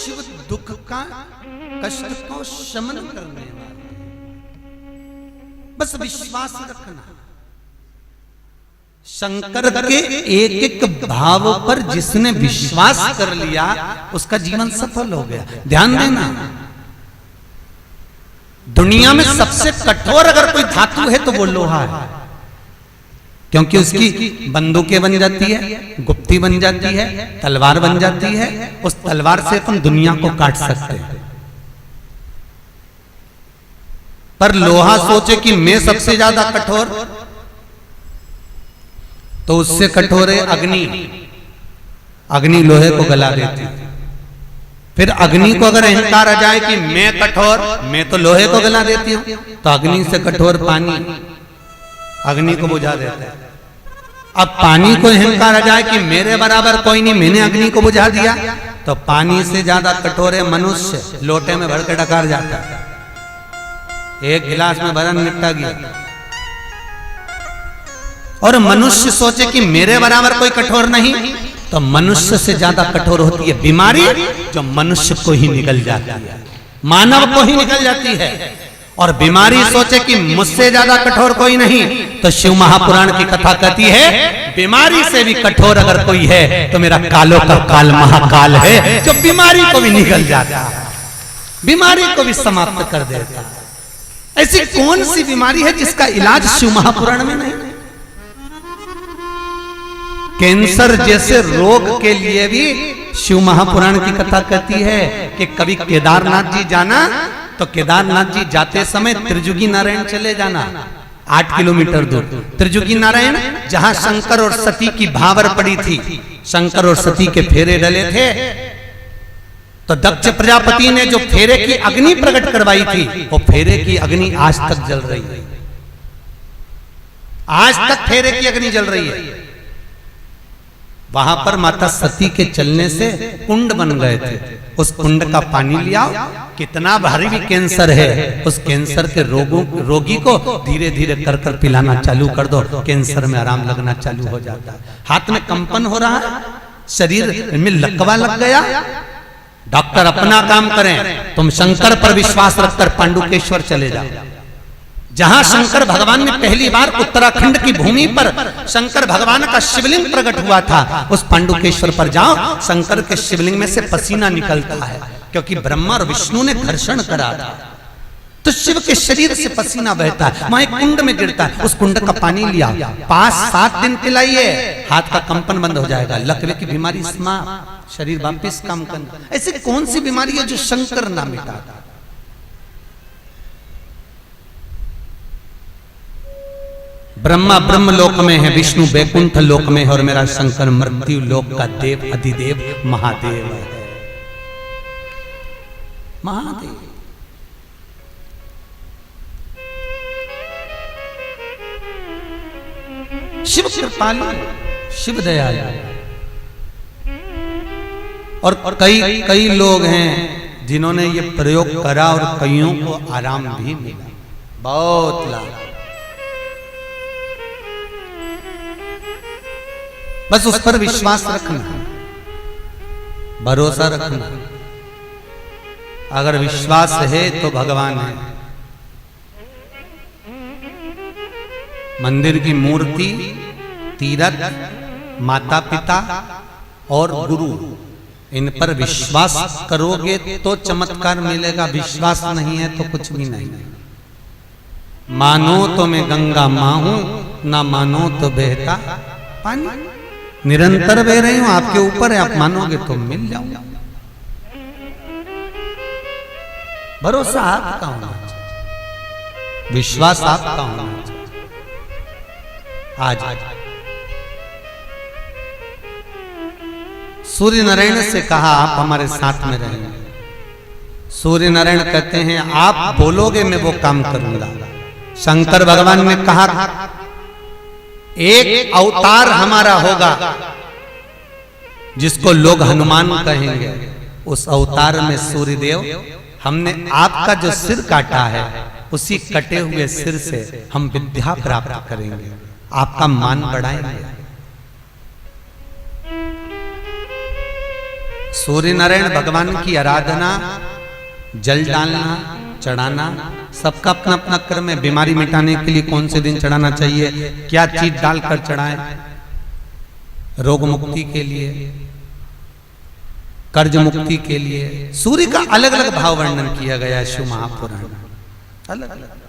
शिव दुख का कष्ट को शमन करने वाले। बस विश्वास रखना। शंकर के एक एक भाव पर जिसने विश्वास कर लिया उसका जीवन सफल हो गया। ध्यान देना, दुनिया में सबसे कठोर अगर कोई धातु है तो वो लोहा है, क्योंकि उसकी बंदूकें बन जाती है, गुप्ती बन जाती है, तलवार बन जाती है। उस तलवार से अपन दुनिया को काट सकते हैं। पर लोहा सोचे कि मैं सबसे ज्यादा कठोर, तो उससे कठोर है अग्नि। अग्नि लोहे को गला देती। फिर अग्नि को अगर अहंकार आ जाए कि मैं कठोर, मैं तो लोहे को गला देती हूं, तो अग्नि से कठोर पानी अग्नि को बुझा देता है। अब पानी को अहंकार आ जाए कि मेरे बराबर कोई नहीं, मैंने अग्नि को बुझा दिया, तो पानी से ज्यादा कठोर है मनुष्य। लोटे में भर के डकार जाता है, एक गिलास में भरन निपटा गया। और मनुष्य सोचे कि मेरे बराबर कोई कठोर नहीं, तो मनुष्य से ज्यादा कठोर होती है बीमारी, जो मनुष्य को ही निकल जाती है, मानव को ही निकल जाती है। और बीमारी सोचे कि मुझसे ज्यादा कठोर कोई नहीं, तो शिव महापुराण की कथा कहती है बीमारी से भी कठोर अगर कोई है तो मेरा कालों का काल महाकाल है, जो बीमारी को भी निकल जाता है, बीमारी को भी समाप्त कर देता है। ऐसी कौन सी बीमारी है जिसका इलाज शिव महापुराण में नहीं? कैंसर जैसे रोग के लिए भी शिव महापुराण की कथा कहती है कि कभी केदारनाथ जी जाना, तो केदारनाथ जी जाते समय त्रिजुगी नारायण चले जाना, 8 किलोमीटर दूर। त्रिजुगी नारायण जहां शंकर और सती की भावर पड़ी थी, शंकर और सती के फेरे डले थे, तो दक्ष प्रजापति ने जो फेरे की अग्नि प्रकट करवाई थी, वो फेरे की अग्नि आज तक जल रही है। आज तक फेरे की अग्नि जल रही है। वहां पर माता सती के चलने से कुंड बन गए थे, उस कुंड का पानी लिया। कितना भारी भी कैंसर है, उस कैंसर के रोगी को धीरे धीरे कर कर पिलाना चालू कर दो, कैंसर में आराम लगना चालू हो जाता है। हाथ में कंपन हो रहा है, शरीर में लकवा लग गया, डॉक्टर अपना काम करें, तुम शंकर पर विश्वास रखकर पांडुकेश्वर चले जाओ। जहां शंकर भगवान ने पहली बार उत्तराखंड की भूमि पर शंकर भगवान का शिवलिंग प्रकट हुआ था, उस पांडुकेश्वर पर जाओ। शंकर के शिवलिंग में से पसीना निकलता है, क्योंकि ब्रह्मा और विष्णु ने घर्षण करा था, तो शिव के शरीर से पसीना बहता है। वहां एक कुंड में गिरता है, उस कुंड का पानी लिया, 5-7 दिन पिलाइए, हाथ का कंपन बंद हो जाएगा, लकवे की बीमारी समाप्त, शरीर वापिस काम करना। ऐसी कौन सी बीमारी है जो शंकर ना मिटा? ब्रह्मा ब्रह्म लोक में है, विष्णु बैकुंठ लोक में है, और मेरा शंकर मृत्यु लोक का देव अधिदेव महादेव है। महादेव शिव कृपालु, शिव दयालु। और कई लोग हैं जिन्होंने ये प्रयोग करा और कईयों को आराम भी मिला, बहुत लाभ। बस उस पर विश्वास रखना, भरोसा रखना। अगर विश्वास है तो भगवान है। मंदिर की मूर्ति, तीर्थ, माता पिता और गुरु, इन पर विश्वास करोगे तो चमत्कार मिलेगा, विश्वास नहीं है तो कुछ भी नहीं। मानो तो मैं गंगा मां हूं, ना मानो तो बहता पानी। निरंतर बह रही हूं, आपके ऊपर है, आप मानोगे तो मिल जाऊंगा। भरोसा आपका होना चाहिए, विश्वास आपका होना चाहिए। आज सूर्य नारायण से कहा आप हमारे साथ में रहेंगे। सूर्य नारायण कहते हैं आप बोलोगे मैं वो काम करूंगा। शंकर भगवान ने कहा एक अवतार हमारा होगा जिसको लोग हनुमान कहेंगे, उस अवतार में सूर्यदेव, हमने आपका जो सिर काटा है उसी कटे हुए सिर से हम विद्या प्राप्त करेंगे, आपका मान बढ़ाएंगे। सूर्य नारायण भगवान की आराधना, जल डालना, चढ़ाना, सबका अपना अपना क्रम है। बीमारी मिटाने के लिए कौन से दिन चढ़ाना चाहिए, क्या चीज डालकर चढ़ाएं, रोग मुक्ति के लिए, कर्ज मुक्ति के लिए, सूर्य का अलग अलग भाव वर्णन किया गया है शिव महापुराण अलग अलग।